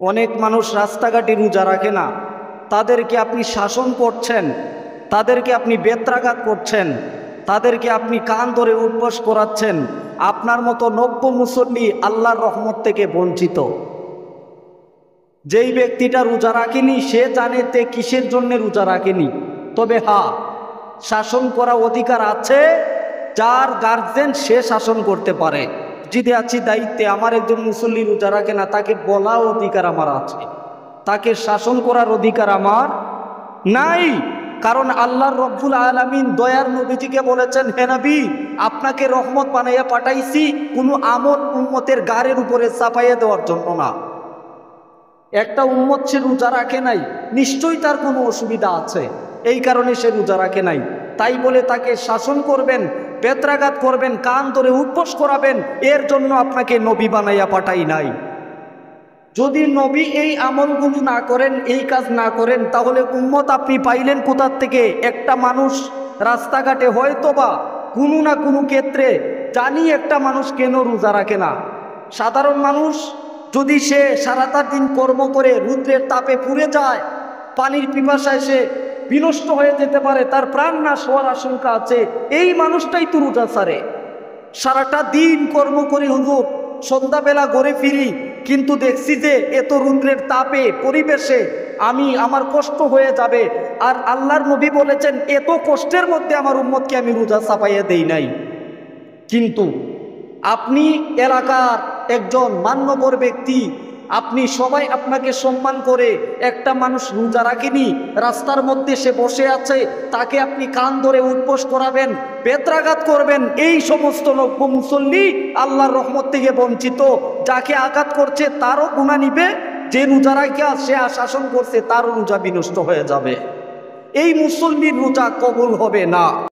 অনেক মানুষ রাস্তাঘাটে রোজা রাখে না, তাদেরকে আপনি শাসন করছেন, তাদেরকে আপনি বেত্রাঘাত করছেন, তাদেরকে আপনি কান ধরে উঠবস করাচ্ছেন। আপনার মতো নব্য মুসল্লি আল্লাহর রহমত থেকে বঞ্চিত। যেই ব্যক্তিটা রোজা রাখেনি সে জানে তে কিসের জন্য রোজা রাখেনি। তবে হ্যাঁ, শাসন করা অধিকার আছে, যার গার্জেন সে শাসন করতে পারে। যদি আছি দায়িত্বে, আমার একজন মুসল্লি রোজা রাখে না, তাকে বলা অধিকার আমার আছে, তাকে শাসন করার অধিকার আমার নাই। কারণ আল্লাহর রব্বুল আলামিন দয়ার নবীজিকে বলেছেন, হে নবী, আপনাকে রহমত বানাইয়া পাঠাইছি কোনো আমল উম্মতের গাড়ের উপরে চাপাইয়া দেওয়ার জন্য না। একটা উম্মত সে রোজা রাখে নাই, নিশ্চয়ই তার কোনো অসুবিধা আছে, এই কারণে সে রোজা রাখে নাই। তাই বলে তাকে শাসন করবেন, বেত্রাঘাত করবেন, কান ধরে উঠবস করাবেন, এর জন্য আপনাকে নবী বানাইয়া পাঠাই নাই। যদি নবী এই আমলগুলো না করেন, এই কাজ না করেন, তাহলে উম্মত আপনি পাইলেন কোথার থেকে? একটা মানুষ রাস্তাঘাটে হয়তোবা কোনো না কোনো ক্ষেত্রে জানি একটা মানুষ কেন রোজা রাখে না। সাধারণ মানুষ যদি সে সারাটা দিন কর্ম করে রৌদ্রের তাপে পুড়ে যায়, পানির পিপাসায় সে বিনষ্ট হয়ে যেতে পারে, তার প্রাণ নাশ হওয়ার আশঙ্কা আছে, এই মানুষটাই তো রোজা ছাড়ে। সারাটা দিন কর্ম করে হুজুর সন্ধ্যাবেলা ঘরে ফিরি, কিন্তু দেখছি যে এত রৌদ্রের তাপে পরিবেশে আমার কষ্ট হয়ে যাবে। আর আল্লাহর নবী বলেছেন, এত কষ্টের মধ্যে আমার উম্মতকে আমি রোজা চাপাইয়া দেই নাই। কিন্তু আপনি এলাকার একজন মান্যবর ব্যক্তি, আপনি সবাই আপনাকে সম্মান করে, একটা মানুষ রোজা রাখেনি, রাস্তার মধ্যে সে বসে আছে, তাকে আপনি কান ধরে উঠবস করাবেন, বেত্রাঘাত করবেন। এই সমস্ত নব্য মুসল্লি আল্লাহর রহমত থেকে বঞ্চিত। যাকে আঘাত করছে তারও গুনাহ নিবে, যে রোজা রাখা সে শাসন করছে তারও রোজা বিনষ্ট হয়ে যাবে। এই মুসল্লির রোজা কবুল হবে না।